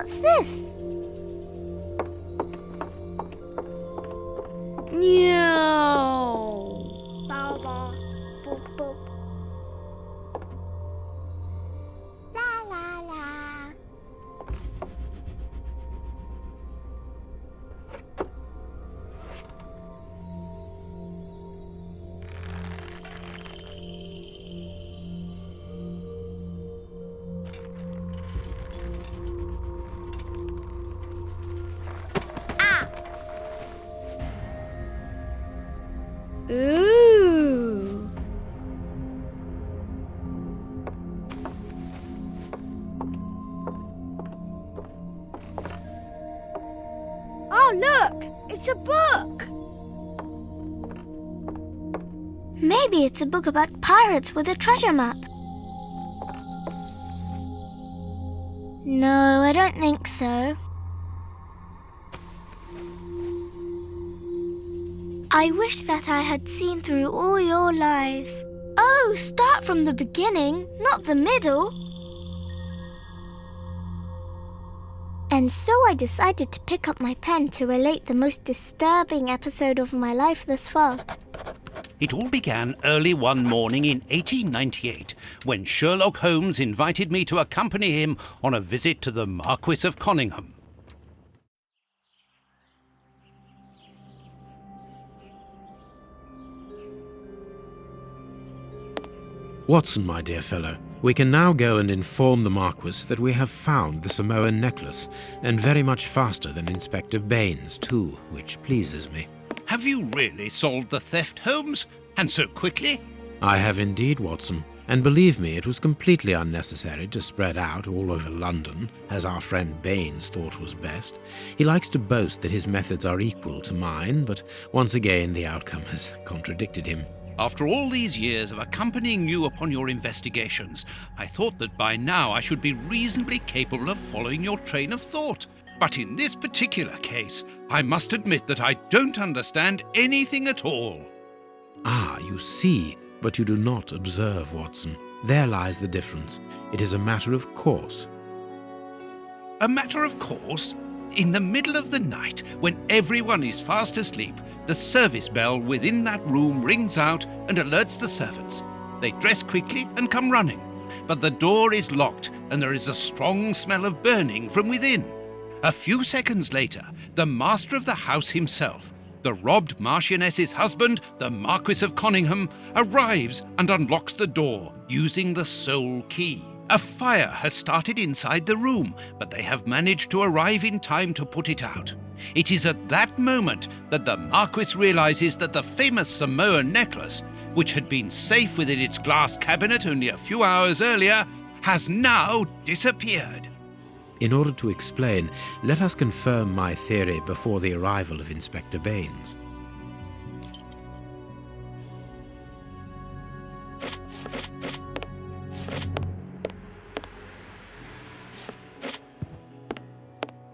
What's this? No. Bow, bow, boop, boop. La, la, la. Ooh. Oh, look! It's a book! Maybe it's a book about pirates with a treasure map. No, I don't think so. I wish that I had seen through all your lies. Oh, start from the beginning, not the middle. And so I decided to pick up my pen to relate the most disturbing episode of my life thus far. It all began early one morning in 1898, when Sherlock Holmes invited me to accompany him on a visit to the Marquis of Conyngham. Watson, my dear fellow, we can now go and inform the Marquis that we have found the Samoan necklace, and very much faster than Inspector Baines, too, which pleases me. Have you really solved the theft, Holmes? And so quickly? I have indeed, Watson, and believe me, it was completely unnecessary to spread out all over London, as our friend Baines thought was best. He likes to boast that his methods are equal to mine, but once again the outcome has contradicted him. After all these years of accompanying you upon your investigations, I thought that by now I should be reasonably capable of following your train of thought. But in this particular case, I must admit that I don't understand anything at all. Ah, you see, but you do not observe, Watson. There lies the difference. It is a matter of course. A matter of course? In the middle of the night, when everyone is fast asleep, the service bell within that room rings out and alerts the servants. They dress quickly and come running, but the door is locked and there is a strong smell of burning from within. A few seconds later, the master of the house himself, the robbed Marchioness's husband, the Marquis of Conyngham, arrives and unlocks the door using the sole key. A fire has started inside the room, but they have managed to arrive in time to put it out. It is at that moment that the Marquis realizes that the famous Samoan necklace, which had been safe within its glass cabinet only a few hours earlier, has now disappeared. In order to explain, let us confirm my theory before the arrival of Inspector Baines.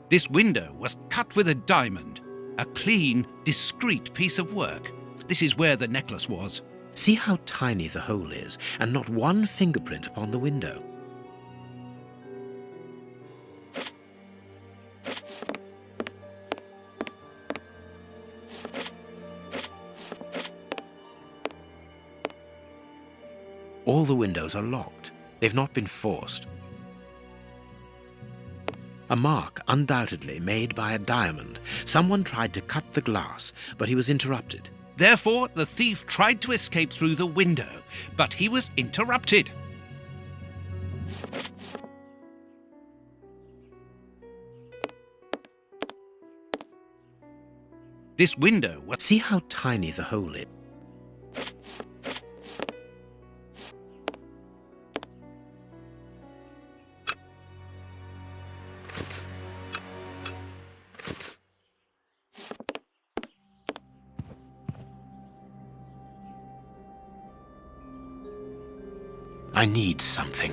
This window was cut with a diamond, a clean, discreet piece of work. This is where the necklace was. See how tiny the hole is, and not one fingerprint upon the window. All the windows are locked. They've not been forced. A mark undoubtedly made by a diamond. Someone tried to cut the glass, but he was interrupted. Therefore, the thief tried to escape through the window, but he was interrupted. This window was... See how tiny the hole is. I need something.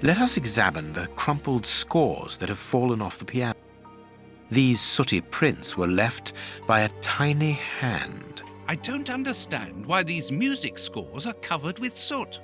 Let us examine the crumpled scores that have fallen off the piano. These sooty prints were left by a tiny hand. I don't understand why these music scores are covered with soot.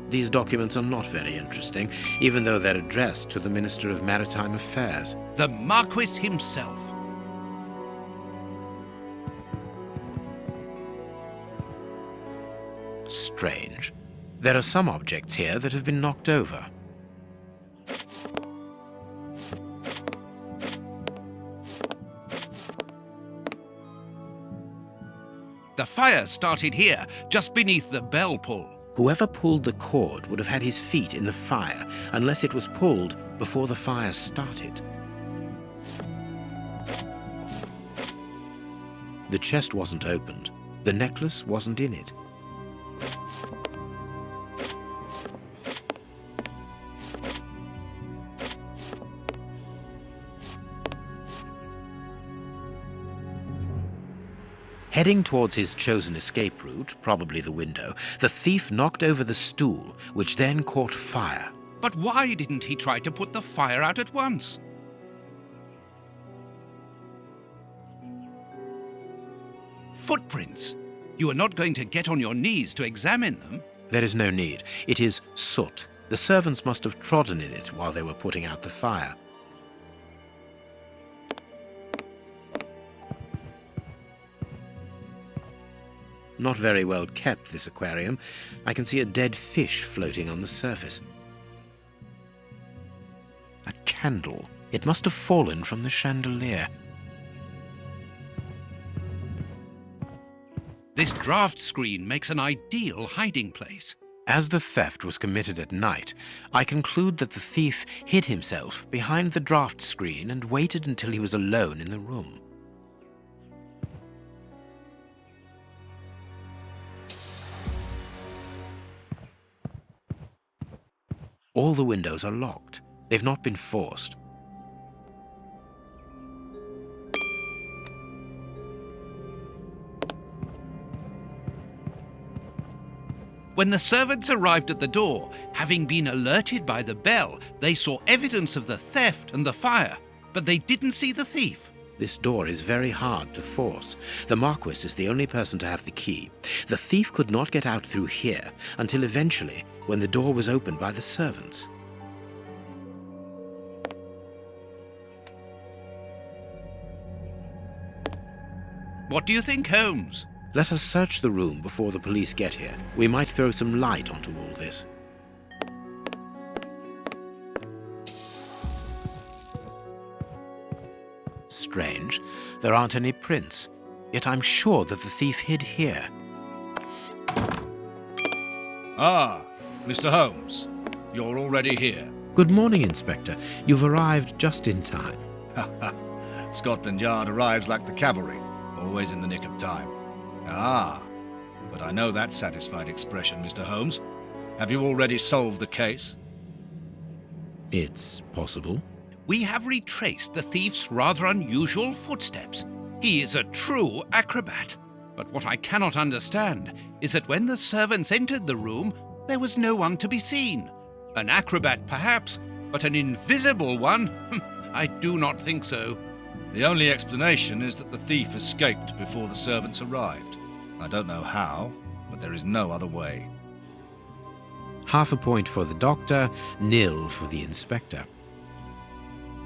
These documents are not very interesting, even though they're addressed to the Minister of Maritime Affairs. The Marquis himself. Strange. There are some objects here that have been knocked over. The fire started here, just beneath the bell pull. Whoever pulled the cord would have had his feet in the fire, unless it was pulled before the fire started. The chest wasn't opened. The necklace wasn't in it. Heading towards his chosen escape route, probably the window, the thief knocked over the stool, which then caught fire. But why didn't he try to put the fire out at once? Footprints. You are not going to get on your knees to examine them. There is no need. It is soot. The servants must have trodden in it while they were putting out the fire. Not very well kept, this aquarium. I can see a dead fish floating on the surface. A candle. It must have fallen from the chandelier. This draft screen makes an ideal hiding place. As the theft was committed at night, I conclude that the thief hid himself behind the draft screen and waited until he was alone in the room. All the windows are locked. They've not been forced. When the servants arrived at the door, having been alerted by the bell, they saw evidence of the theft and the fire, but they didn't see the thief. This door is very hard to force. The Marquis is the only person to have the key. The thief could not get out through here until eventually, when the door was opened by the servants. What do you think, Holmes? Let us search the room before the police get here. We might throw some light onto all this. Strange. There aren't any prints. Yet I'm sure that the thief hid here. Ah, Mr. Holmes. You're already here. Good morning, Inspector. You've arrived just in time. Scotland Yard arrives like the cavalry, always in the nick of time. Ah, but I know that satisfied expression, Mr. Holmes. Have you already solved the case? It's possible. We have retraced the thief's rather unusual footsteps. He is a true acrobat. But what I cannot understand is that when the servants entered the room, there was no one to be seen. An acrobat, perhaps, but an invisible one? I do not think so. The only explanation is that the thief escaped before the servants arrived. I don't know how, but there is no other way. Half a point for the doctor, nil for the inspector.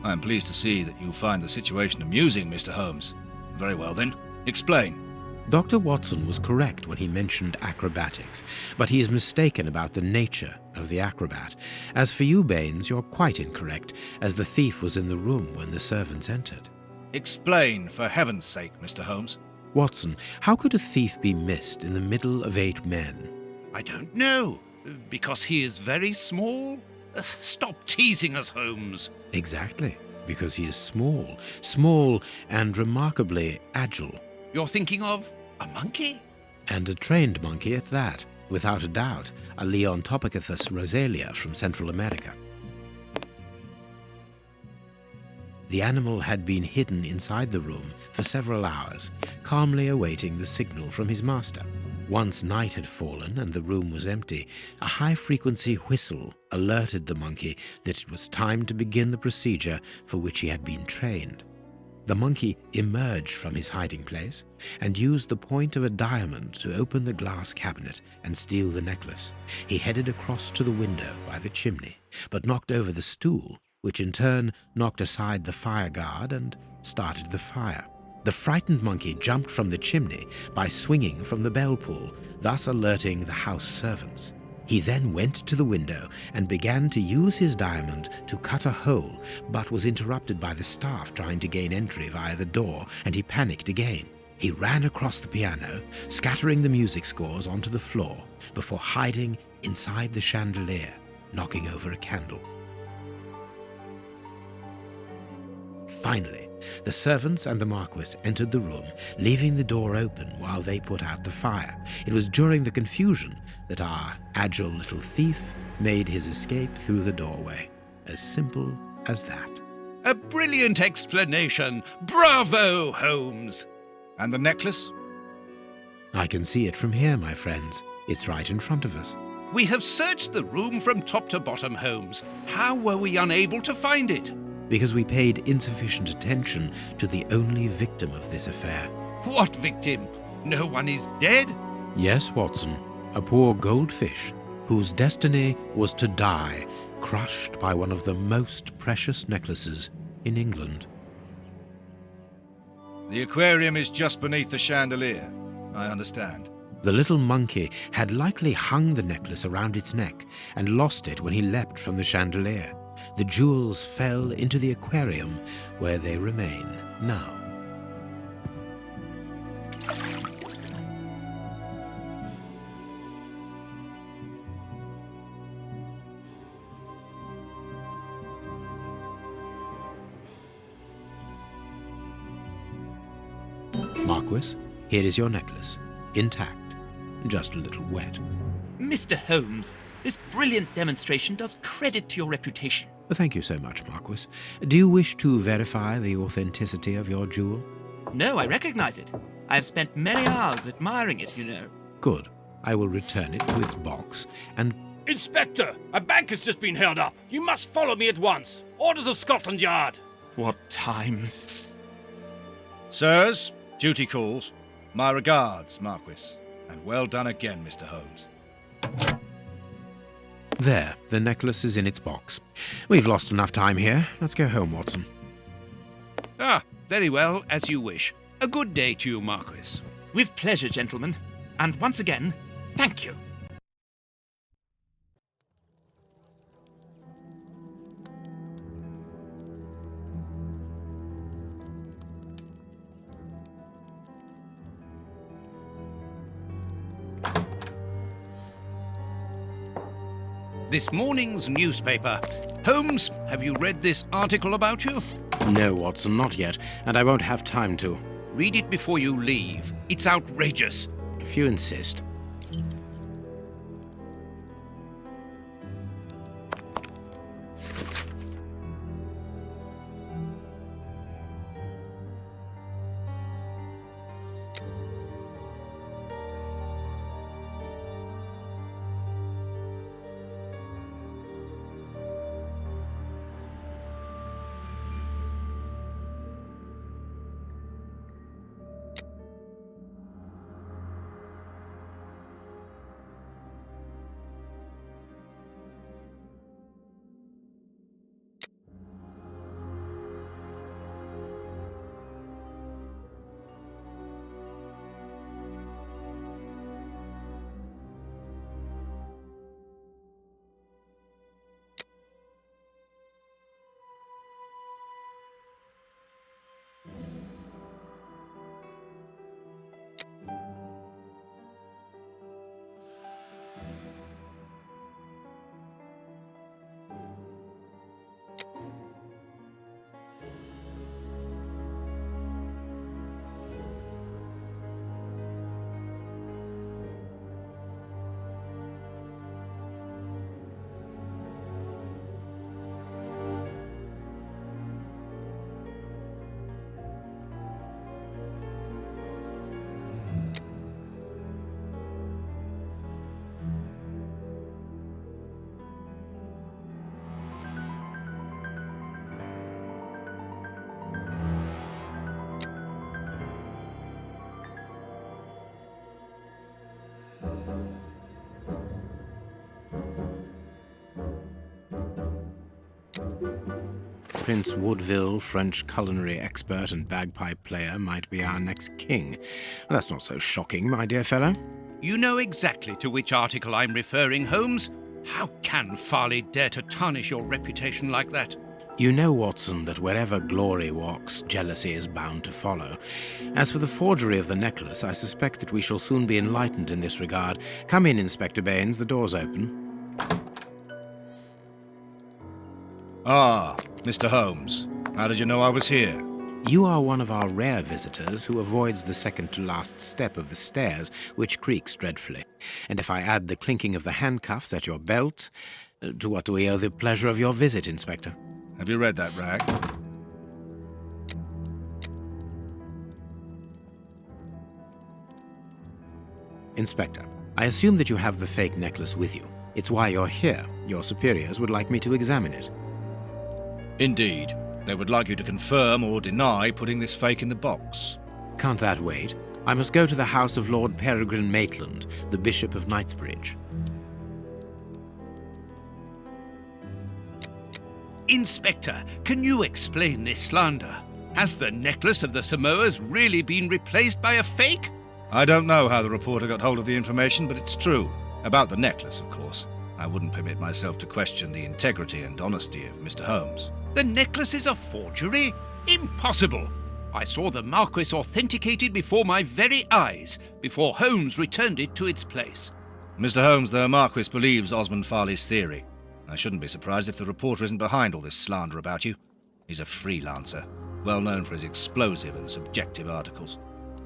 I am pleased to see that you find the situation amusing, Mr. Holmes. Very well then, explain. Dr. Watson was correct when he mentioned acrobatics, but he is mistaken about the nature of the acrobat. As for you, Baines, you're quite incorrect, as the thief was in the room when the servants entered. Explain, for heaven's sake, Mr. Holmes. Watson, how could a thief be missed in the middle of 8 men? I don't know. Because he is very small? Stop teasing us, Holmes. Exactly, because he is small and remarkably agile. You're thinking of A monkey? And a trained monkey at that, without a doubt, a Leontopithecus rosalia from Central America. The animal had been hidden inside the room for several hours, calmly awaiting the signal from his master. Once night had fallen and the room was empty, a high-frequency whistle alerted the monkey that it was time to begin the procedure for which he had been trained. The monkey emerged from his hiding place and used the point of a diamond to open the glass cabinet and steal the necklace. He headed across to the window by the chimney, but knocked over the stool, which in turn knocked aside the fire guard and started the fire. The frightened monkey jumped from the chimney by swinging from the bell pull, thus alerting the house servants. He then went to the window and began to use his diamond to cut a hole, but was interrupted by the staff trying to gain entry via the door, and he panicked again. He ran across the piano, scattering the music scores onto the floor, before hiding inside the chandelier, knocking over a candle. Finally, the servants and the Marquis entered the room, leaving the door open while they put out the fire. It was during the confusion that our agile little thief made his escape through the doorway. As simple as that. A brilliant explanation! Bravo, Holmes! And the necklace? I can see it from here, my friends. It's right in front of us. We have searched the room from top to bottom, Holmes. How were we unable to find it? Because we paid insufficient attention to the only victim of this affair. What victim? No one is dead? Yes, Watson, a poor goldfish whose destiny was to die, crushed by one of the most precious necklaces in England. The aquarium is just beneath the chandelier. I understand. The little monkey had likely hung the necklace around its neck and lost it when he leapt from the chandelier. The jewels fell into the aquarium, where they remain now. Marquis, here is your necklace, intact, just a little wet. Mr. Holmes, this brilliant demonstration does credit to your reputation. Thank you so much, Marquis. Do you wish to verify the authenticity of your jewel? No, I recognize it. I have spent many hours admiring it, you know. Good. I will return it to its box and... Inspector, a bank has just been held up. You must follow me at once. Orders of Scotland Yard. What times? Sirs, duty calls. My regards, Marquis. And well done again, Mr. Holmes. There, the necklace is in its box. We've lost enough time here. Let's go home, Watson. Ah, very well, as you wish. A good day to you, Marquis. With pleasure, gentlemen. And once again, thank you. This morning's newspaper. Holmes, have you read this article about you? No, Watson, not yet, and I won't have time to. Read it before you leave. It's outrageous. If you insist. Prince Woodville, French culinary expert and bagpipe player, might be our next king. That's not so shocking, my dear fellow. You know exactly to which article I'm referring, Holmes. How can Farley dare to tarnish your reputation like that? You know, Watson, that wherever glory walks, jealousy is bound to follow. As for the forgery of the necklace, I suspect that we shall soon be enlightened in this regard. Come in, Inspector Baines, the door's open. Ah, Mr. Holmes. How did you know I was here? You are one of our rare visitors who avoids the second-to-last step of the stairs, which creaks dreadfully. And if I add the clinking of the handcuffs at your belt, to what do we owe the pleasure of your visit, Inspector? Have you read that rag? Inspector, I assume that you have the fake necklace with you. It's why you're here. Your superiors would like me to examine it. Indeed. They would like you to confirm or deny putting this fake in the box. Can't that wait? I must go to the house of Lord Peregrine Maitland, the Bishop of Knightsbridge. Inspector, can you explain this slander? Has the necklace of the Samoas really been replaced by a fake? I don't know how the reporter got hold of the information, but it's true. About the necklace, of course. I wouldn't permit myself to question the integrity and honesty of Mr. Holmes. The necklace is a forgery? Impossible! I saw the Marquis authenticated before my very eyes, before Holmes returned it to its place. Mr. Holmes, the Marquis believes Osmond Farley's theory. I shouldn't be surprised if the reporter isn't behind all this slander about you. He's a freelancer, well known for his explosive and subjective articles.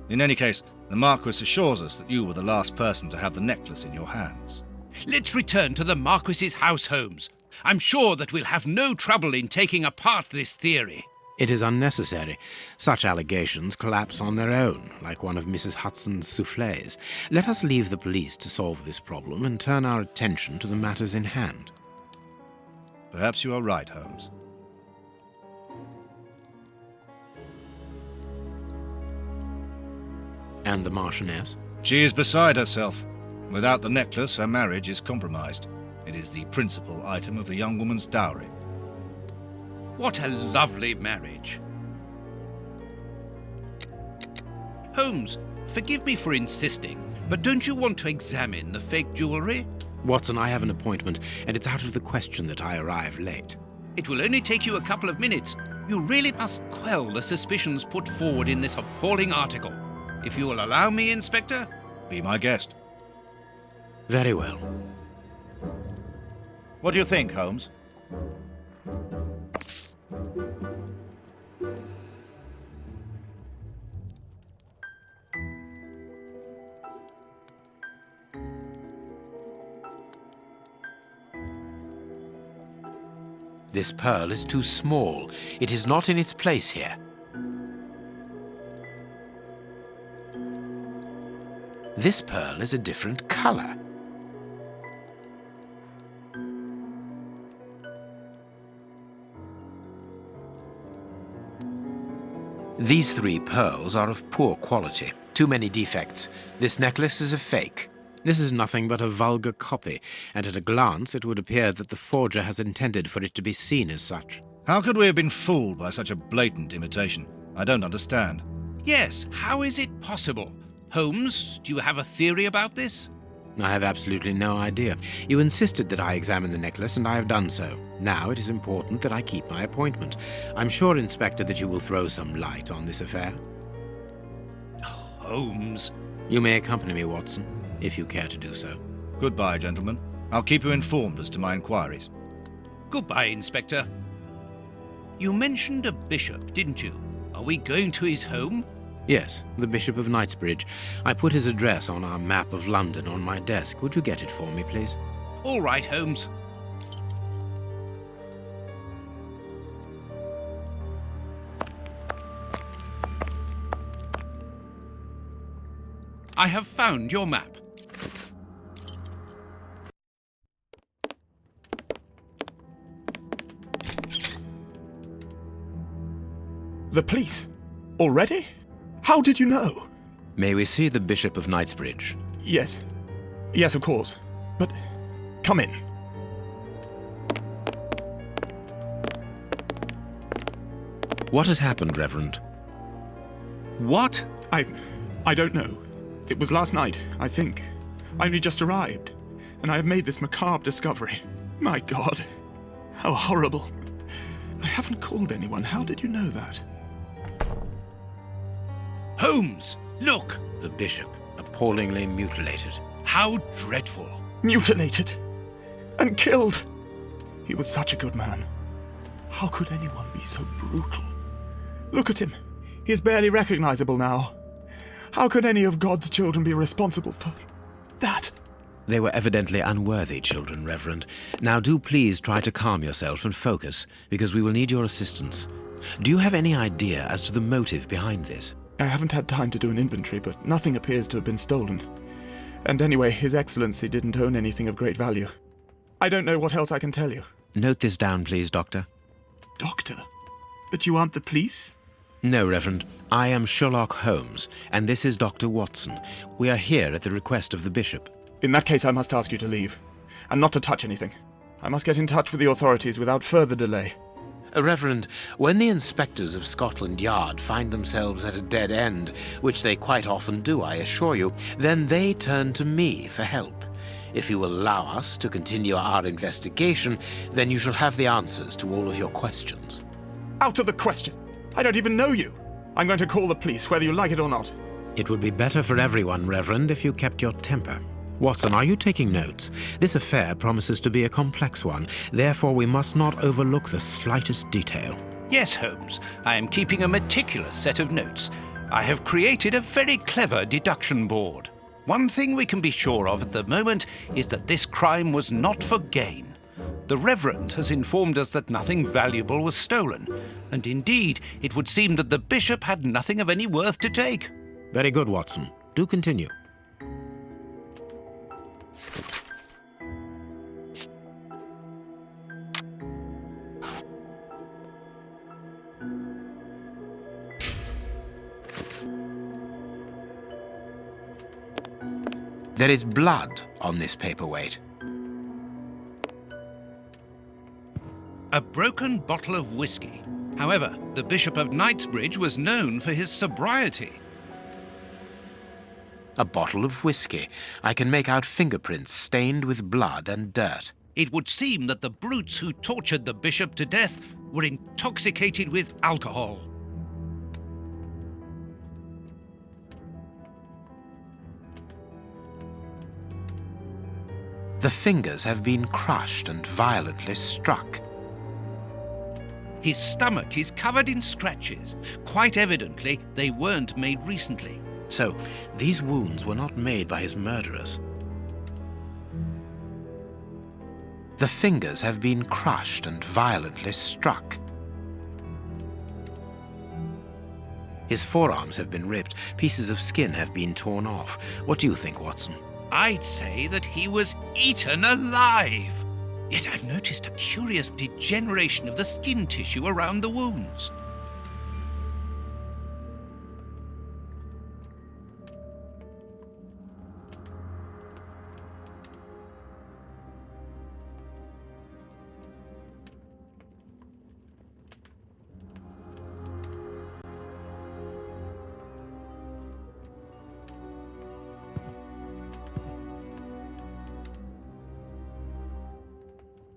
In any case, the Marquis assures us that you were the last person to have the necklace in your hands. Let's return to the Marquis's house, Holmes. I'm sure that we'll have no trouble in taking apart this theory. It is unnecessary. Such allegations collapse on their own, like one of Mrs. Hudson's soufflés. Let us leave the police to solve this problem and turn our attention to the matters in hand. Perhaps you are right, Holmes. And the Marchioness? She is beside herself. Without the necklace, her marriage is compromised. It is the principal item of the young woman's dowry. What a lovely marriage. Holmes, forgive me for insisting, but don't you want to examine the fake jewelry? Watson, I have an appointment, and it's out of the question that I arrive late. It will only take you a couple of minutes. You really must quell the suspicions put forward in this appalling article. If you will allow me, Inspector? Be my guest. Very well. What do you think, Holmes? This pearl is too small. It is not in its place here. This pearl is a different color. These three pearls are of poor quality. Too many defects. This necklace is a fake. This is nothing but a vulgar copy, and at a glance it would appear that the forger has intended for it to be seen as such. How could we have been fooled by such a blatant imitation? I don't understand. Yes, how is it possible? Holmes, do you have a theory about this? I have absolutely no idea. You insisted that I examine the necklace, and I have done so. Now it is important that I keep my appointment. I'm sure, Inspector, that you will throw some light on this affair. Holmes. You may accompany me, Watson, if you care to do so. Goodbye, gentlemen. I'll keep you informed as to my inquiries. Goodbye, Inspector. You mentioned a bishop, didn't you? Are we going to his home? Yes, the Bishop of Knightsbridge. I put his address on our map of London on my desk. Would you get it for me, please? All right, Holmes. I have found your map. The police? Already? How did you know? May we see the Bishop of Knightsbridge? Yes. Yes, of course. But come in. What has happened, Reverend? What? I don't know. It was last night, I think. I only just arrived, and I have made this macabre discovery. My God, how horrible. I haven't called anyone. How did you know that? Holmes, look! The bishop, appallingly mutilated. How dreadful. Mutilated and killed. He was such a good man. How could anyone be so brutal? Look at him. He is barely recognizable now. How could any of God's children be responsible for that? They were evidently unworthy children, Reverend. Now do please try to calm yourself and focus, because we will need your assistance. Do you have any idea as to the motive behind this? I haven't had time to do an inventory, but nothing appears to have been stolen. And anyway, His Excellency didn't own anything of great value. I don't know what else I can tell you. Note this down, please, Doctor. Doctor? But you aren't the police? No, Reverend. I am Sherlock Holmes, and this is Dr. Watson. We are here at the request of the bishop. In that case, I must ask you to leave, and not to touch anything. I must get in touch with the authorities without further delay. Reverend, when the inspectors of Scotland Yard find themselves at a dead end, which they quite often do, I assure you, then they turn to me for help. If you will allow us to continue our investigation, then you shall have the answers to all of your questions. Out of the question! I don't even know you! I'm going to call the police, whether you like it or not. It would be better for everyone, Reverend, if you kept your temper. Watson, are you taking notes? This affair promises to be a complex one. Therefore, we must not overlook the slightest detail. Yes, Holmes. I am keeping a meticulous set of notes. I have created a very clever deduction board. One thing we can be sure of at the moment is that this crime was not for gain. The Reverend has informed us that nothing valuable was stolen, and indeed, it would seem that the bishop had nothing of any worth to take. Very good, Watson. Do continue. There is blood on this paperweight. A broken bottle of whiskey. However, the Bishop of Knightsbridge was known for his sobriety. A bottle of whiskey. I can make out fingerprints stained with blood and dirt. It would seem that the brutes who tortured the bishop to death were intoxicated with alcohol. The fingers have been crushed and violently struck. His stomach is covered in scratches. Quite evidently, they weren't made recently. So, these wounds were not made by his murderers. The fingers have been crushed and violently struck. His forearms have been ripped. Pieces of skin have been torn off. What do you think, Watson? I'd say that he was eaten alive. Yet I've noticed a curious degeneration of the skin tissue around the wounds.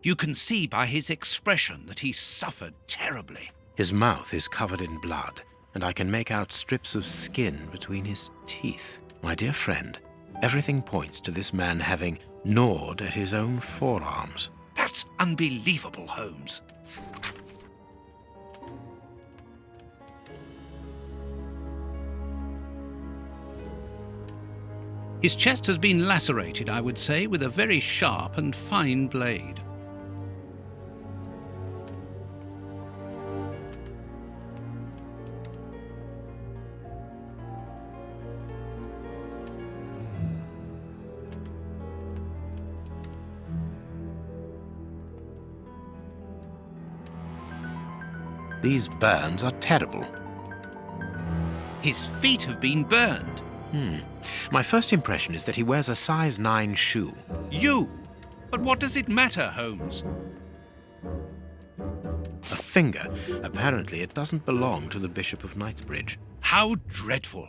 You can see by his expression that he suffered terribly. His mouth is covered in blood, and I can make out strips of skin between his teeth. My dear friend, everything points to this man having gnawed at his own forearms. That's unbelievable, Holmes. His chest has been lacerated, I would say, with a very sharp and fine blade. These burns are terrible. His feet have been burned. My first impression is that he wears a size 9 shoe. You? But what does it matter, Holmes? A finger. Apparently it doesn't belong to the Bishop of Knightsbridge. How dreadful.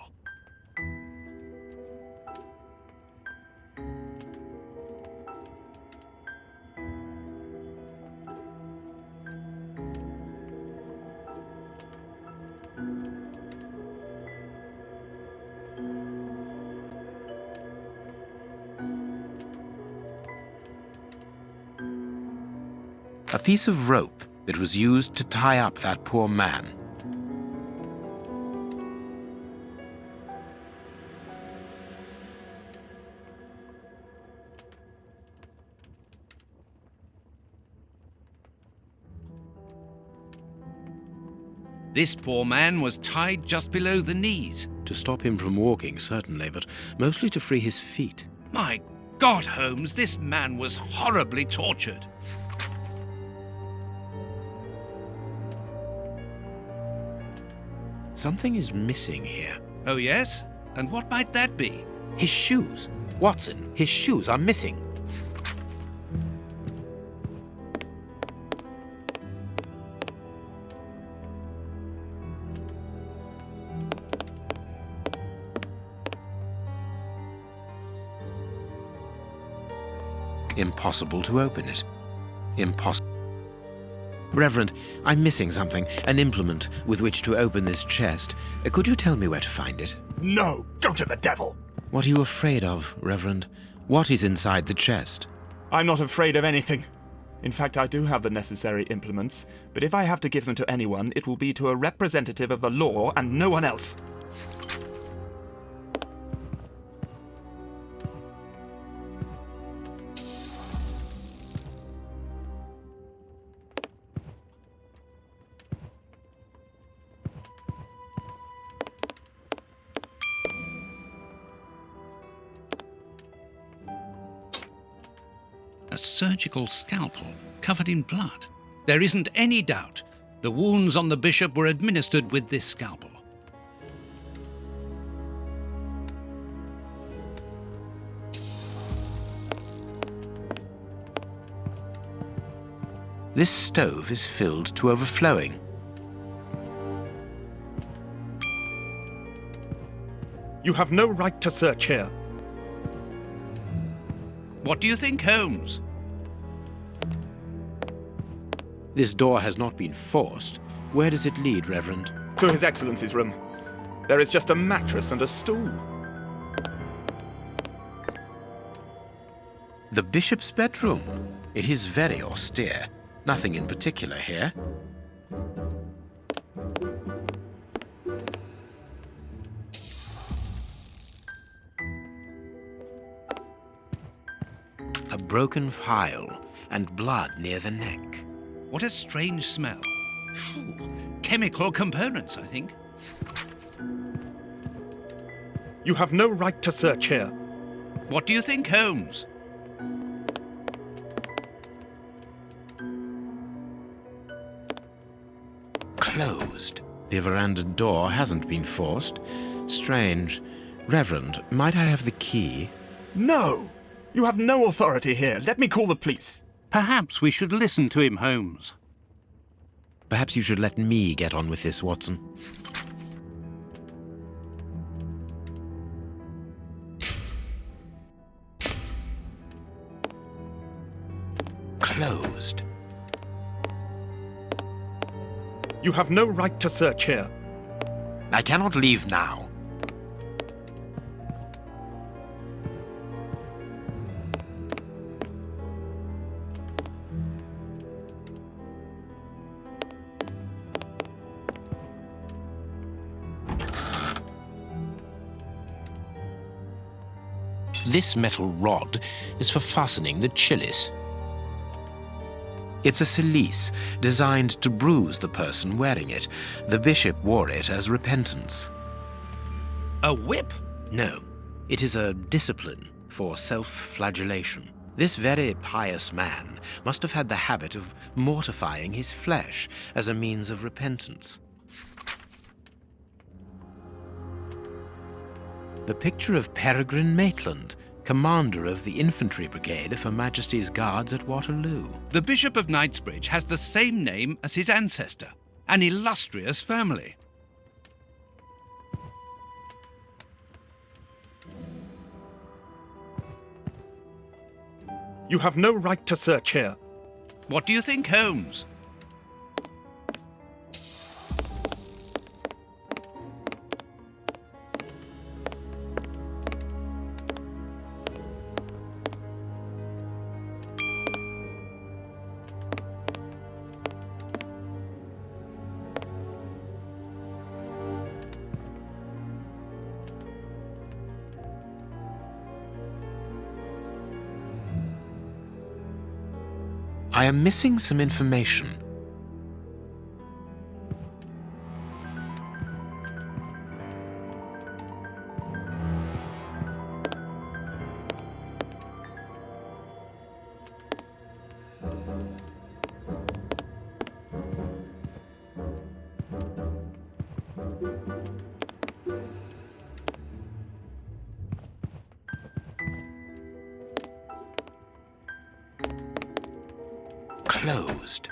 A piece of rope that was used to tie up that poor man. This poor man was tied just below the knees. To stop him from walking, certainly, but mostly to free his feet. My God, Holmes, this man was horribly tortured. Something is missing here. Oh, yes? And what might that be? His shoes. Watson, his shoes are missing. Impossible to open it. Impossible. Reverend, I'm missing something, an implement with which to open this chest. Could you tell me where to find it? No! Go to the devil! What are you afraid of, Reverend? What is inside the chest? I'm not afraid of anything. In fact, I do have the necessary implements, but if I have to give them to anyone, it will be to a representative of the law and no one else. A surgical scalpel covered in blood. There isn't any doubt the wounds on the bishop were administered with this scalpel. This stove is filled to overflowing. You have no right to search here. What do you think, Holmes? This door has not been forced. Where does it lead, Reverend? To His Excellency's room. There is just a mattress and a stool. The bishop's bedroom. It is very austere. Nothing in particular here. A broken phial and blood near the neck. What a strange smell. Phew. Chemical components, I think. You have no right to search here. What do you think, Holmes? Closed. The veranda door hasn't been forced. Strange. Reverend, might I have the key? No! You have no authority here. Let me call the police. Perhaps we should listen to him, Holmes. Perhaps you should let me get on with this, Watson. Closed. You have no right to search here. I cannot leave now. This metal rod is for fastening the chalice. It's a cilice designed to bruise the person wearing it. The bishop wore it as repentance. A whip? No, it is a discipline for self-flagellation. This very pious man must have had the habit of mortifying his flesh as a means of repentance. The picture of Peregrine Maitland, commander of the infantry brigade of Her Majesty's Guards at Waterloo. The Bishop of Knightsbridge has the same name as his ancestor, an illustrious family. You have no right to search here. What do you think, Holmes? I am missing some information. Closed.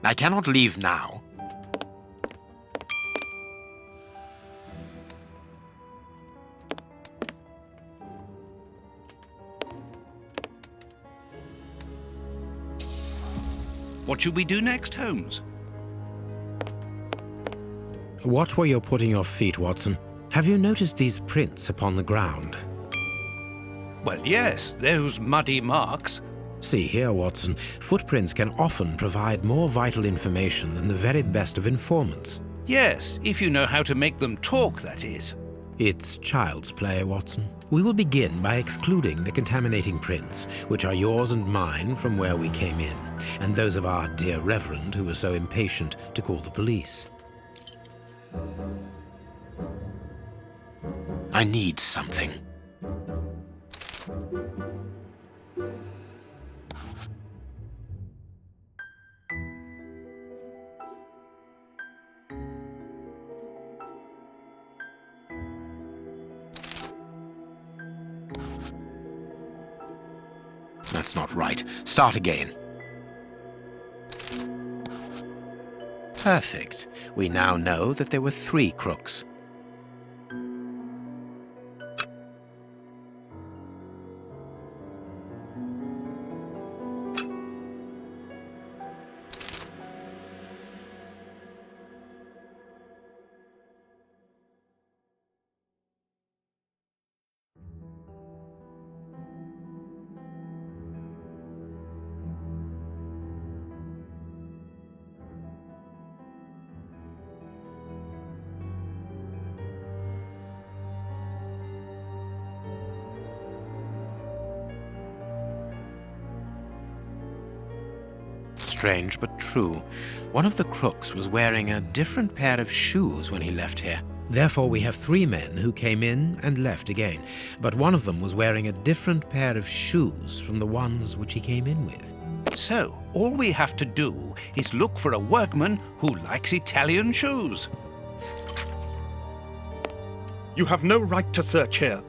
I cannot leave now. What should we do next, Holmes? Watch where you're putting your feet, Watson. Have you noticed these prints upon the ground? Well, yes, those muddy marks. See here, Watson. Footprints can often provide more vital information than the very best of informants. Yes, if you know how to make them talk, that is. It's child's play, Watson. We will begin by excluding the contaminating prints, which are yours and mine from where we came in, and those of our dear Reverend who was so impatient to call the police. I need something. That's not right. Start again. Perfect. We now know that there were 3 crooks. Strange but true. One of the crooks was wearing a different pair of shoes when he left here. Therefore, we have 3 men who came in and left again, but one of them was wearing a different pair of shoes from the ones which he came in with. So, all we have to do is look for a workman who likes Italian shoes. You have no right to search here.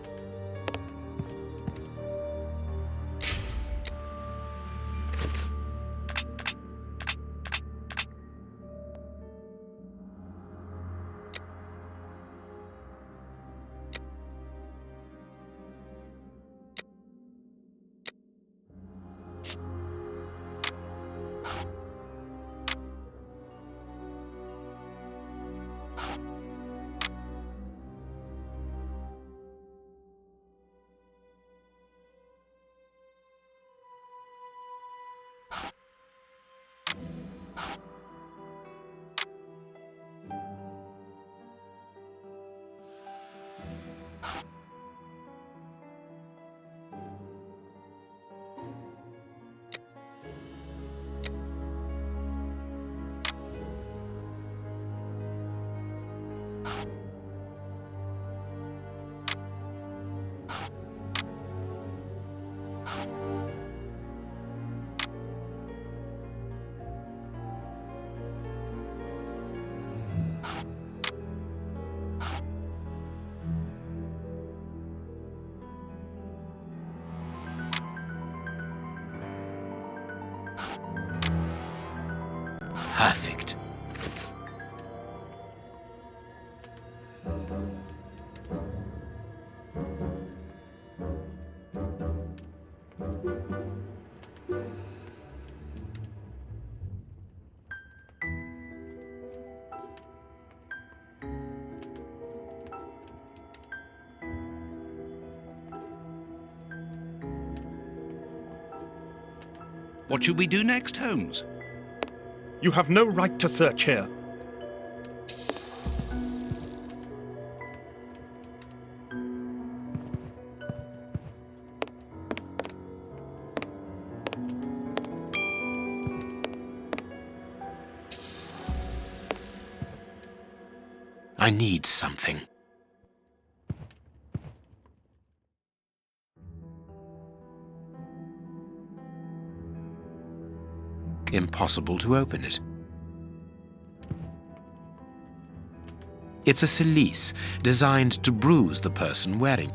Perfect. What should we do next, Holmes? You have no right to search here. I need something. Impossible to open it. It's a cilice designed to bruise the person wearing.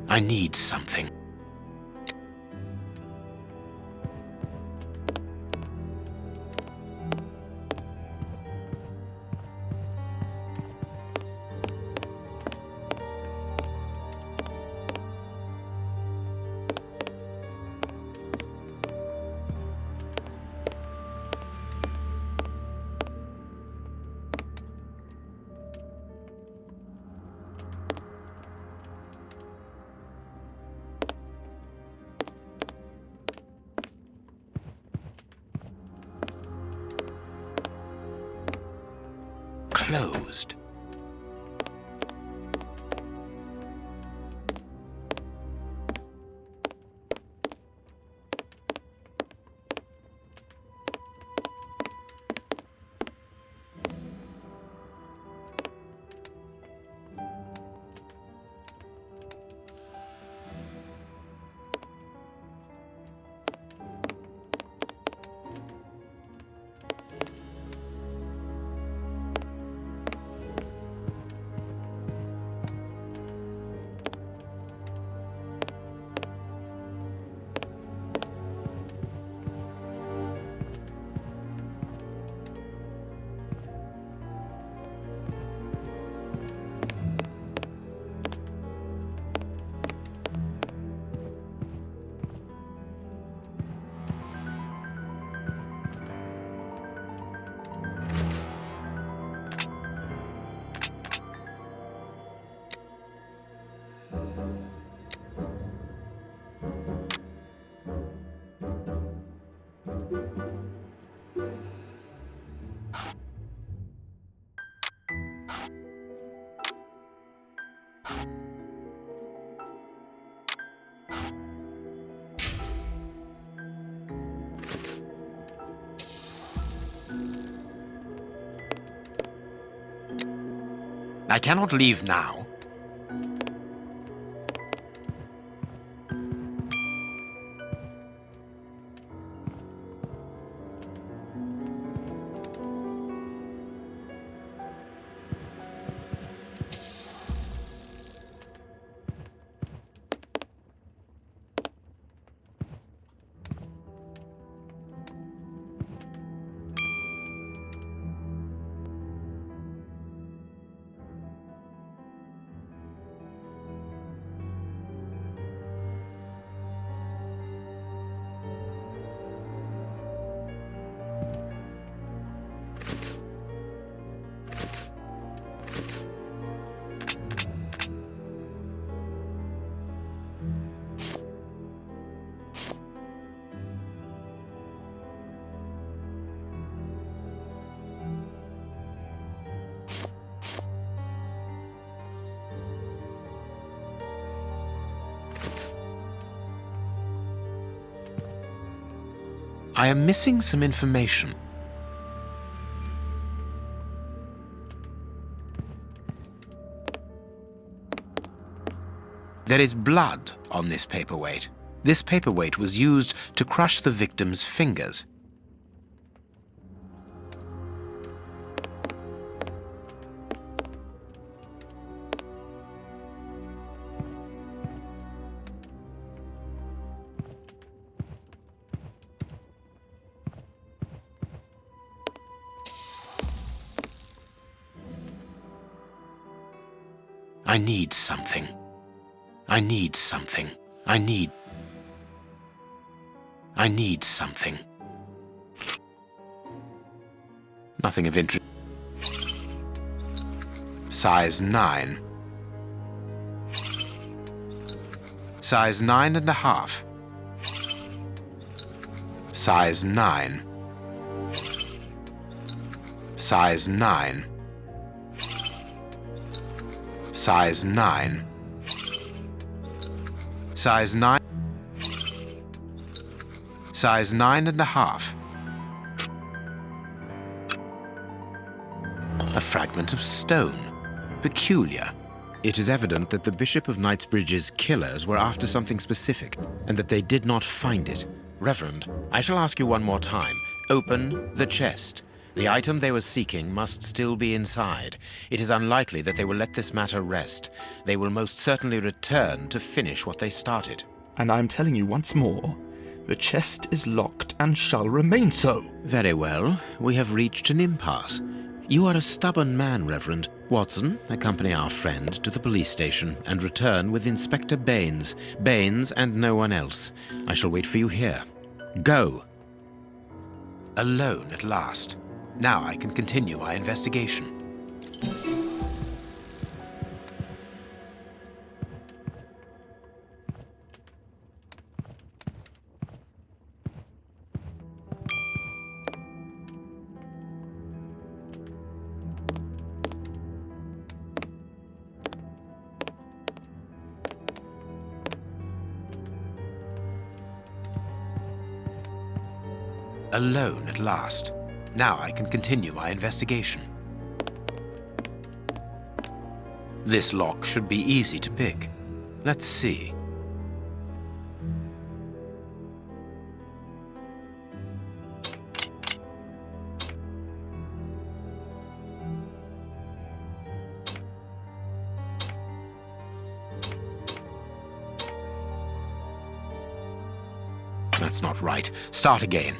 I need something. Closed. I cannot leave now. I am missing some information. There is blood on this paperweight. This paperweight was used to crush the victim's fingers. I need something. I need something. I need something. Nothing of interest. Size 9. Size 9.5. Size 9. Size 9. Size 9. Size 9. Size 9.5. A fragment of stone. Peculiar. It is evident that the Bishop of Knightsbridge's killers were after something specific, and that they did not find it. Reverend, I shall ask you one more time. Open the chest. The item they were seeking must still be inside. It is unlikely that they will let this matter rest. They will most certainly return to finish what they started. And I'm telling you once more, the chest is locked and shall remain so. Very well. We have reached an impasse. You are a stubborn man, Reverend. Watson, accompany our friend to the police station and return with Inspector Baines. Baines and no one else. I shall wait for you here. Go. Alone at last. Now I can continue my investigation. Alone at last. Now I can continue my investigation. This lock should be easy to pick. Let's see. That's not right. Start again.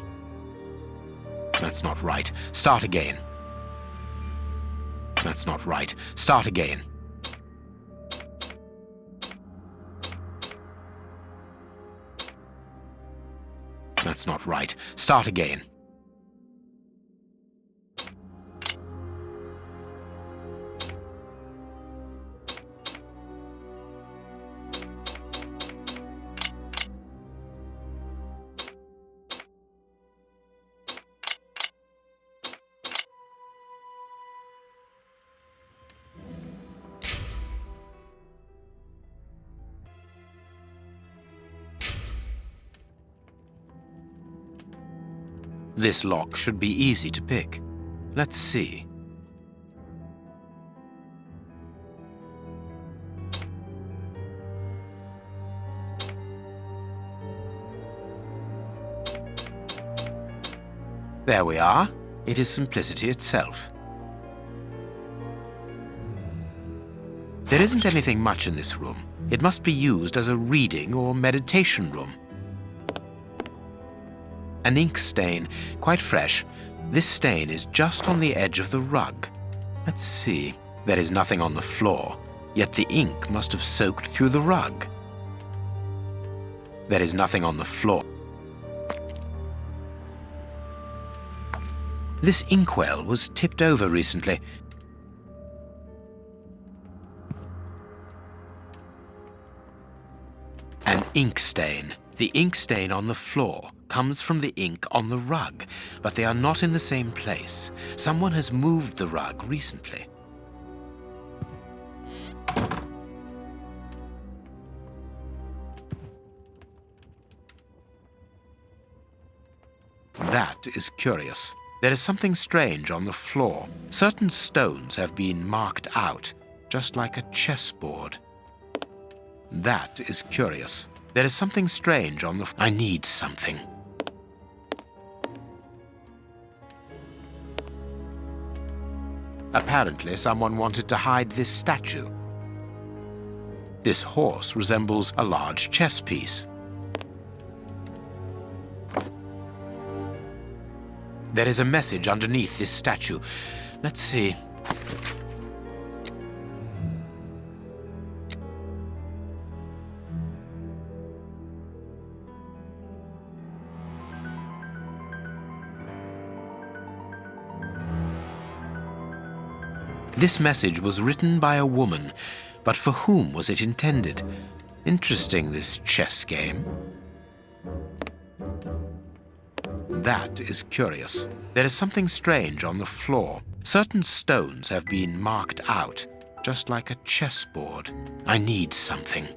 That's not right. Start again. That's not right. Start again. That's not right. Start again. This lock should be easy to pick. Let's see. There we are. It is simplicity itself. There isn't anything much in this room. It must be used as a reading or meditation room. An ink stain, quite fresh. This stain is just on the edge of the rug. Let's see. There is nothing on the floor, yet the ink must have soaked through the rug. There is nothing on the floor. This inkwell was tipped over recently. An ink stain. The ink stain on the floor comes from the ink on the rug, but they are not in the same place. Someone has moved the rug recently. That is curious. There is something strange on the floor. Certain stones have been marked out, just like a chessboard. That is curious. There is something strange on the... I need something. Apparently, someone wanted to hide this statue. This horse resembles a large chess piece. There is a message underneath this statue. Let's see. This message was written by a woman, but for whom was it intended? Interesting, this chess game. That is curious. There is something strange on the floor. Certain stones have been marked out, just like a chessboard. I need something.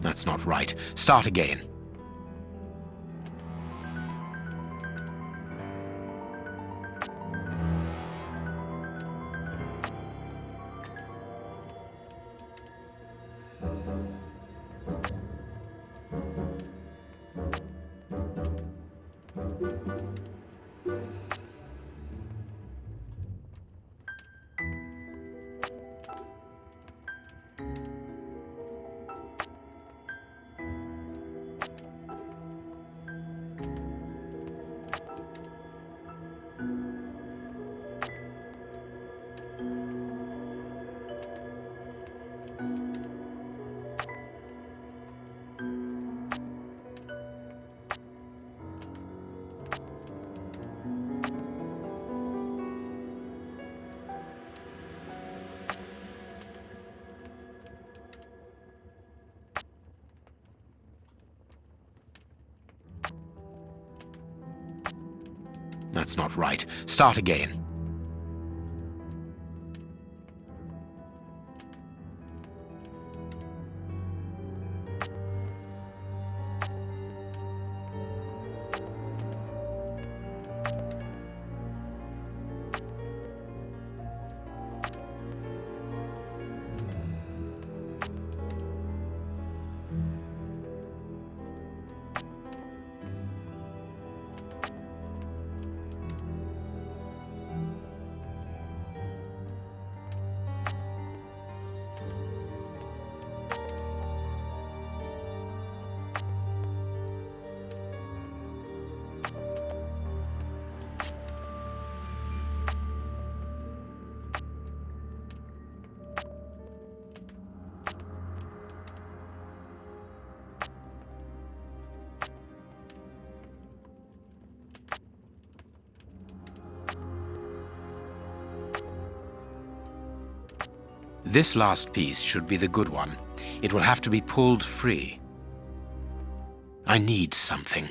That's not right. Start again. That's not right. Start again. This last piece should be the good one. It will have to be pulled free. I need something.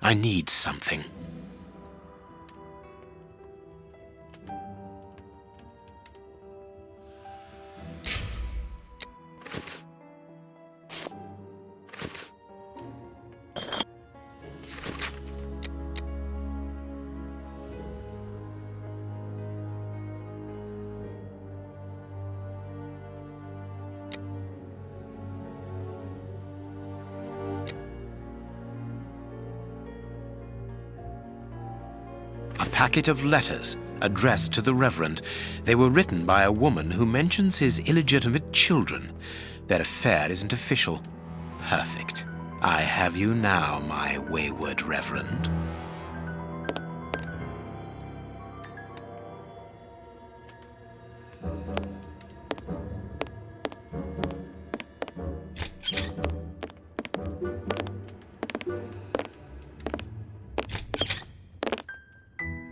I need something. Packet of letters addressed to the Reverend. They were written by a woman who mentions his illegitimate children. Their affair isn't official. Perfect. I have you now, my wayward Reverend.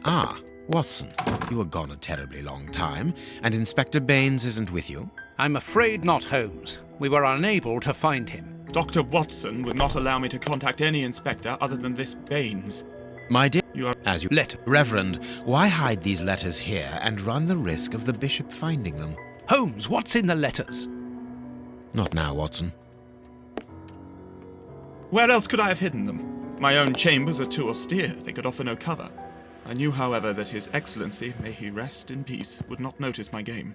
Ah, Watson, you were gone a terribly long time, and Inspector Baines isn't with you? I'm afraid not, Holmes. We were unable to find him. Dr. Watson would not allow me to contact any inspector other than this Baines. My dear, You are... as you let. Reverend, why hide these letters here and run the risk of the bishop finding them? Holmes, what's in the letters? Not now, Watson. Where else could I have hidden them? My own chambers are too austere. They could offer no cover. I knew, however, that His Excellency, may he rest in peace, would not notice my game.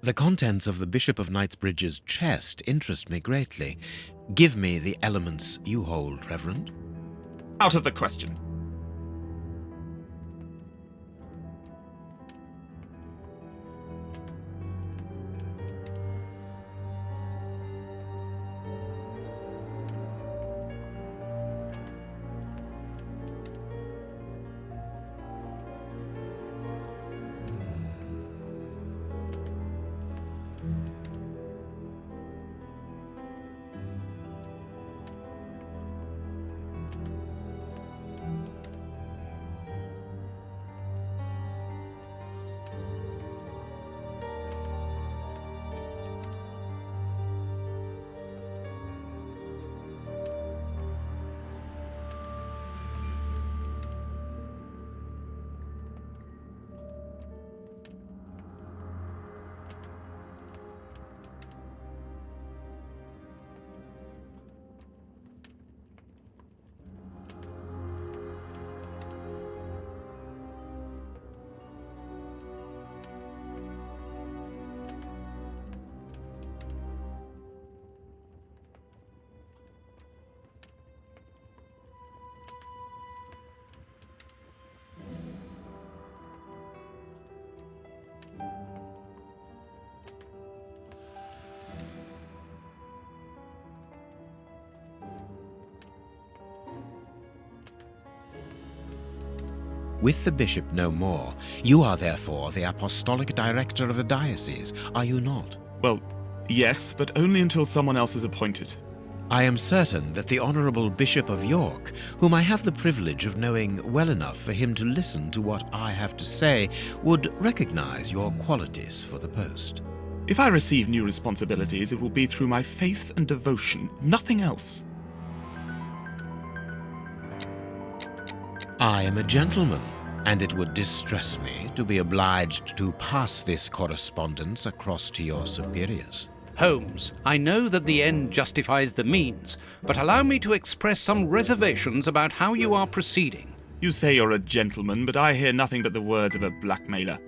The contents of the Bishop of Knightsbridge's chest interest me greatly. Give me the elements you hold, Reverend. Out of the question. With the bishop no more, you are therefore the apostolic director of the diocese, are you not? Well, yes, but only until someone else is appointed. I am certain that the Honourable Bishop of York, whom I have the privilege of knowing well enough for him to listen to what I have to say, would recognise your qualities for the post. If I receive new responsibilities, it will be through my faith and devotion, nothing else. I am a gentleman, and it would distress me to be obliged to pass this correspondence across to your superiors. Holmes, I know that the end justifies the means, but allow me to express some reservations about how you are proceeding. You say you're a gentleman, but I hear nothing but the words of a blackmailer.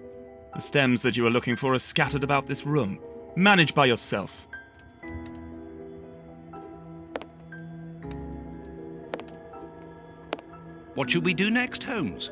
The stems that you are looking for are scattered about this room. Manage by yourself. What should we do next, Holmes?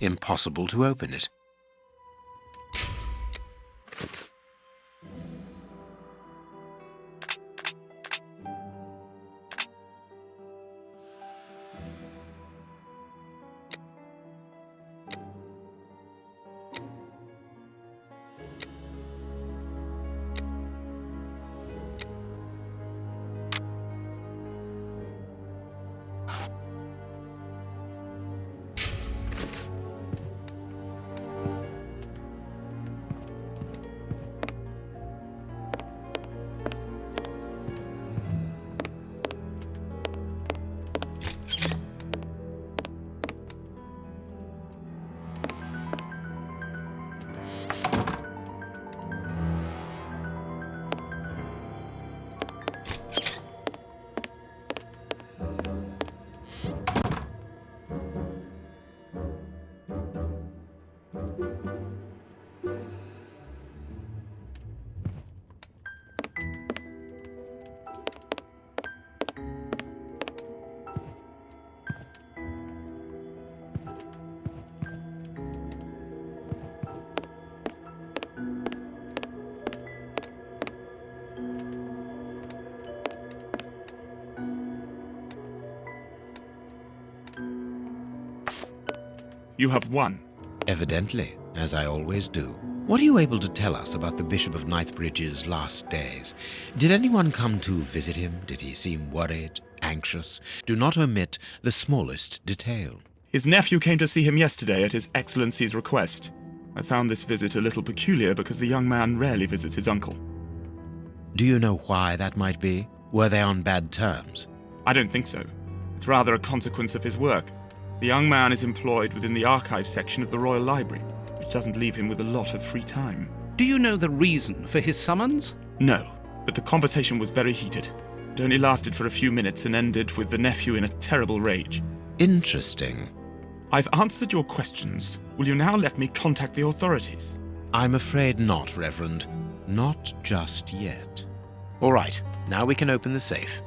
Impossible to open it. You have won. Evidently, as I always do. What are you able to tell us about the Bishop of Knightsbridge's last days? Did anyone come to visit him? Did he seem worried, anxious? Do not omit the smallest detail. His nephew came to see him yesterday at His Excellency's request. I found this visit a little peculiar because the young man rarely visits his uncle. Do you know why that might be? Were they on bad terms? I don't think so. It's rather a consequence of his work. The young man is employed within the archive section of the Royal Library, which doesn't leave him with a lot of free time. Do you know the reason for his summons? No, but the conversation was very heated. It only lasted for a few minutes and ended with the nephew in a terrible rage. Interesting. I've answered your questions. Will you now let me contact the authorities? I'm afraid not, Reverend. Not just yet. All right, now we can open the safe.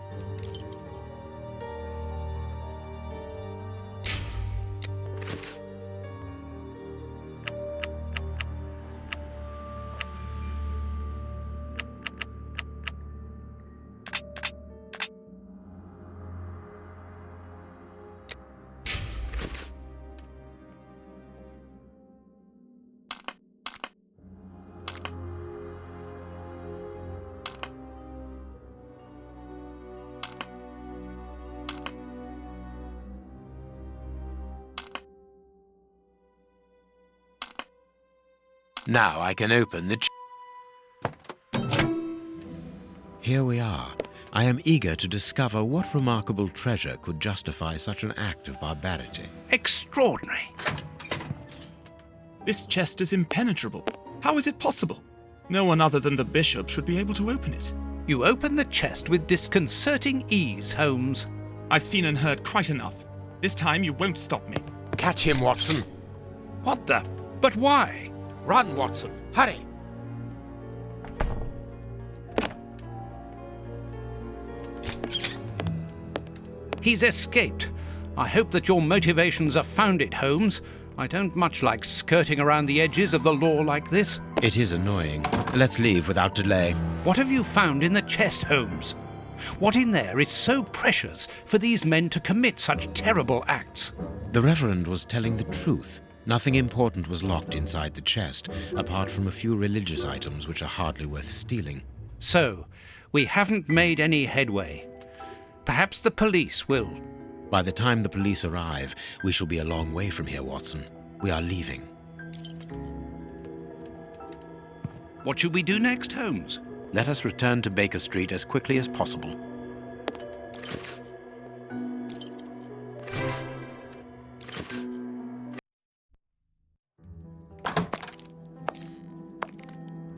Now I can open the Here we are. I am eager to discover what remarkable treasure could justify such an act of barbarity. Extraordinary. This chest is impenetrable. How is it possible? No one other than the bishop should be able to open it. You open the chest with disconcerting ease, Holmes. I've seen and heard quite enough. This time you won't stop me. Catch him, Watson. What the? But why? Run, Watson. Hurry. He's escaped. I hope that your motivations are founded, Holmes. I don't much like skirting around the edges of the law like this. It is annoying. Let's leave without delay. What have you found in the chest, Holmes? What in there is so precious for these men to commit such terrible acts? The Reverend was telling the truth. Nothing important was locked inside the chest, apart from a few religious items which are hardly worth stealing. So, we haven't made any headway. Perhaps the police will. By the time the police arrive, we shall be a long way from here, Watson. We are leaving. What should we do next, Holmes? Let us return to Baker Street as quickly as possible.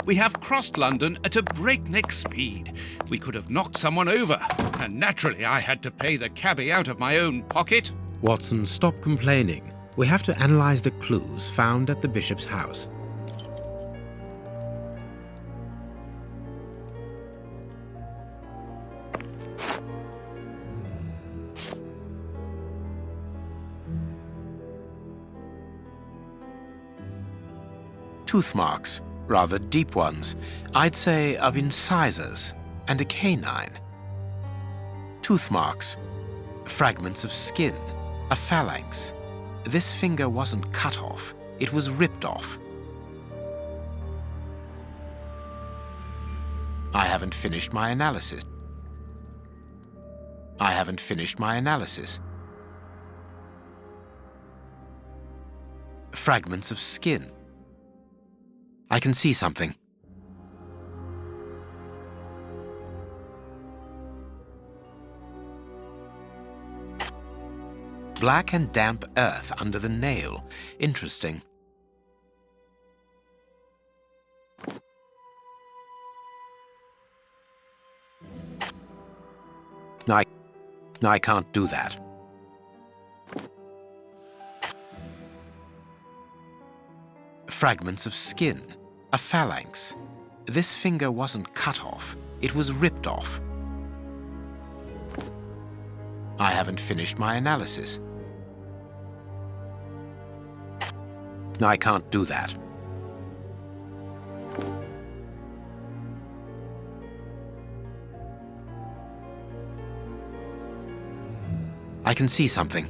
We have crossed London at a breakneck speed. We could have knocked someone over, and naturally I had to pay the cabbie out of my own pocket. Watson, stop complaining. We have to analyze the clues found at the bishop's house. Tooth marks. Rather deep ones, I'd say of incisors and a canine. Tooth marks, fragments of skin, a phalanx. This finger wasn't cut off, it was ripped off. I haven't finished my analysis. I haven't finished my analysis. Fragments of skin. I can see something. Black and damp earth under the nail. Interesting. I can't do that. Fragments of skin. A phalanx. This finger wasn't cut off, it was ripped off. I haven't finished my analysis. I can't do that. I can see something.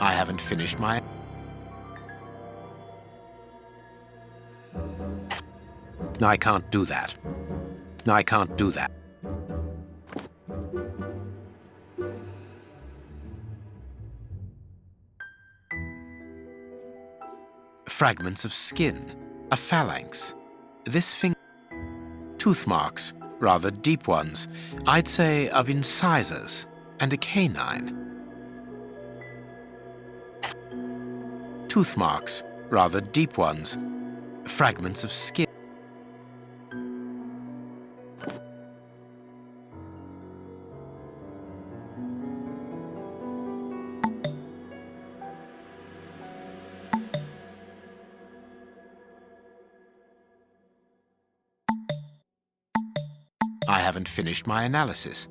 I haven't finished my... I can't do that. I can't do that. Fragments of skin. A phalanx. This finger... Tooth marks. Rather deep ones. I'd say of incisors and a canine. Tooth marks, rather deep ones. Fragments of skin. I haven't finished my analysis.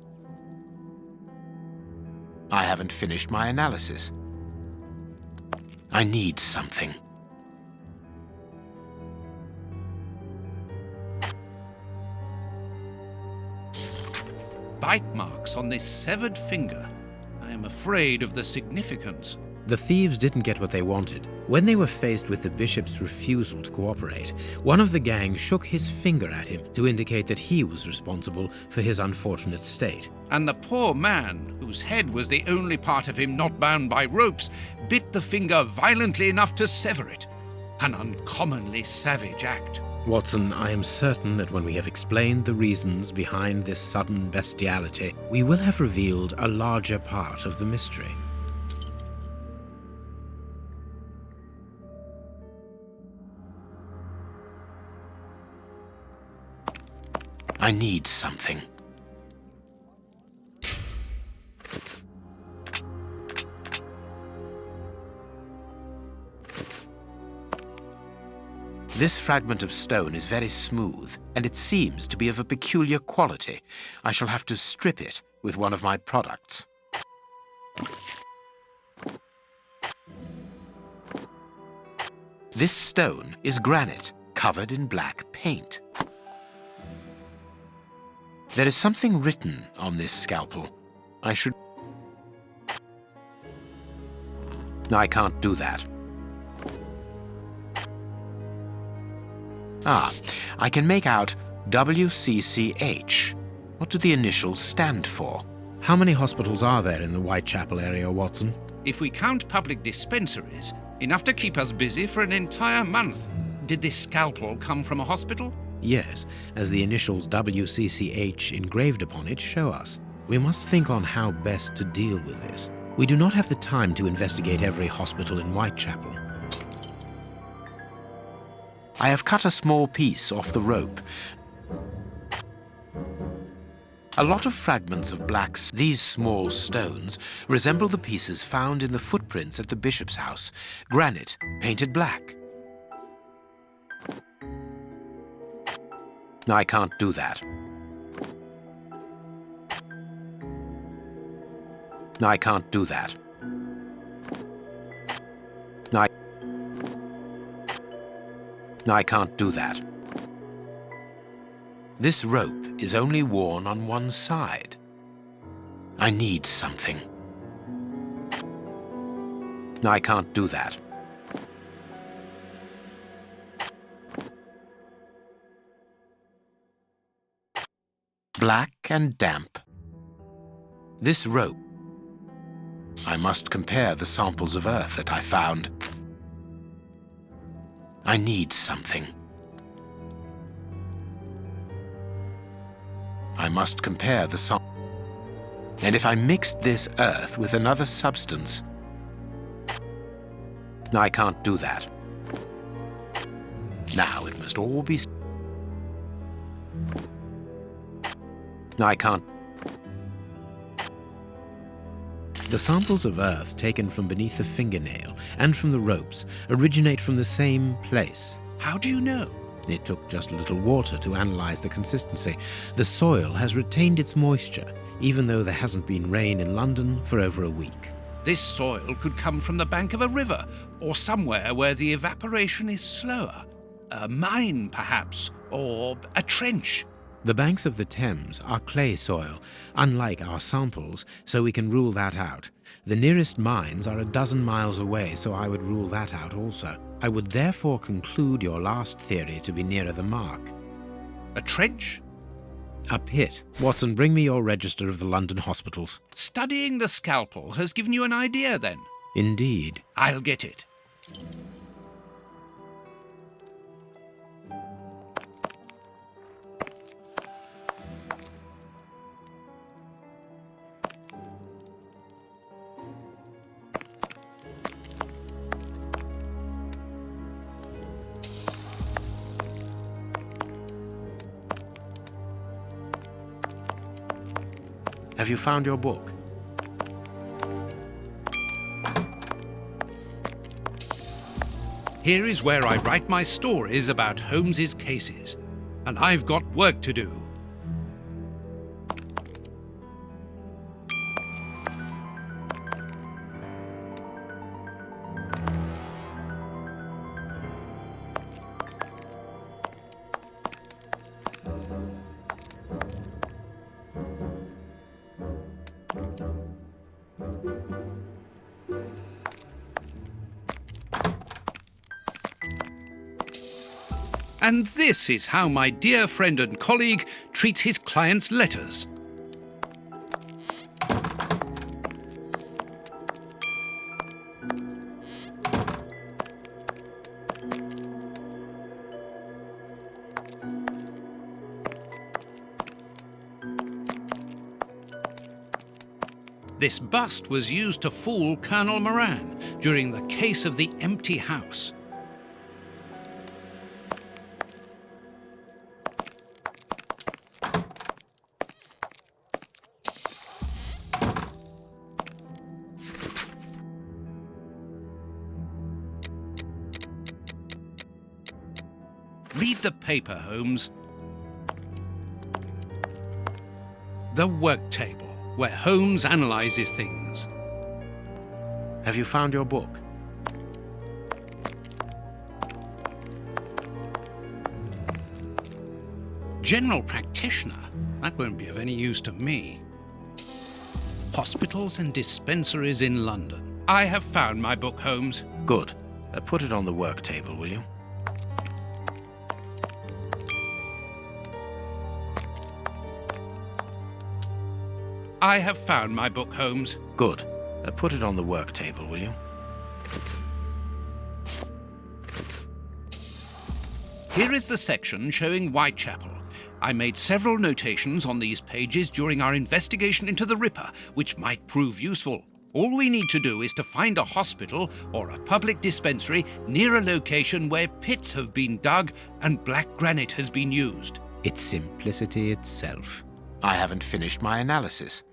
I haven't finished my analysis. I need something. Bite marks on this severed finger. I am afraid of the significance. The thieves didn't get what they wanted. When they were faced with the bishop's refusal to cooperate, one of the gang shook his finger at him to indicate that he was responsible for his unfortunate state. And the poor man, whose head was the only part of him not bound by ropes, bit the finger violently enough to sever it. An uncommonly savage act. Watson, I am certain that when we have explained the reasons behind this sudden bestiality, we will have revealed a larger part of the mystery. I need something. This fragment of stone is very smooth, and it seems to be of a peculiar quality. I shall have to strip it with one of my products. This stone is granite, covered in black paint. There is something written on this scalpel. I can't do that. I can make out WCCH. What do the initials stand for? How many hospitals are there in the Whitechapel area, Watson? If we count public dispensaries, enough to keep us busy for an entire month. Did this scalpel come from a hospital? Yes, as the initials WCCH engraved upon it show us. We must think on how best to deal with this. We do not have the time to investigate every hospital in Whitechapel. I have cut a small piece off the rope. A lot of fragments of these small stones resemble the pieces found in the footprints at the bishop's house. Granite, painted black. I can't do that. I can't do that. I can't do that. This rope is only worn on one side. I need something. I can't do that. Black and damp. This rope. I must compare the samples of earth that I found. I need something. I must compare the sample. And if I mix this earth with another substance, I can't do that. Now it must all be. I can't. The samples of earth taken from beneath the fingernail and from the ropes originate from the same place. How do you know? It took just a little water to analyze the consistency. The soil has retained its moisture, even though there hasn't been rain in London for over a week. This soil could come from the bank of a river, or somewhere where the evaporation is slower. A mine, perhaps, or a trench. The banks of the Thames are clay soil, unlike our samples, so we can rule that out. The nearest mines are 12 miles away, so I would rule that out also. I would therefore conclude your last theory to be nearer the mark. A trench? A pit. Watson, bring me your register of the London hospitals. Studying the scalpel has given you an idea, then? Indeed. I'll get it. Have you found your book? Here is where I write my stories about Holmes's cases, and I've got work to do. And this is how my dear friend and colleague treats his clients' letters. This bust was used to fool Colonel Moran during the case of the empty house. Read the paper, Holmes. The work table, where Holmes analyzes things. Have you found your book? General practitioner? That won't be of any use to me. Hospitals and dispensaries in London. I have found my book, Holmes. Good. Put it on the work table, will you? I have found my book, Holmes. Good. Put it on the work table, will you? Here is the section showing Whitechapel. I made several notations on these pages during our investigation into the Ripper, which might prove useful. All we need to do is to find a hospital or a public dispensary near a location where pits have been dug and black granite has been used. It's simplicity itself. I haven't finished my analysis.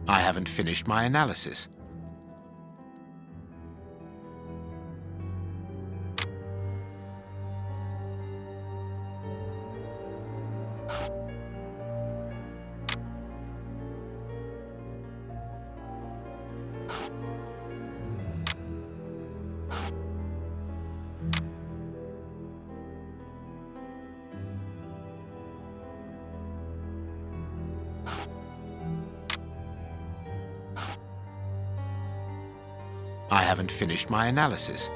I haven't finished my analysis. I haven't finished my analysis.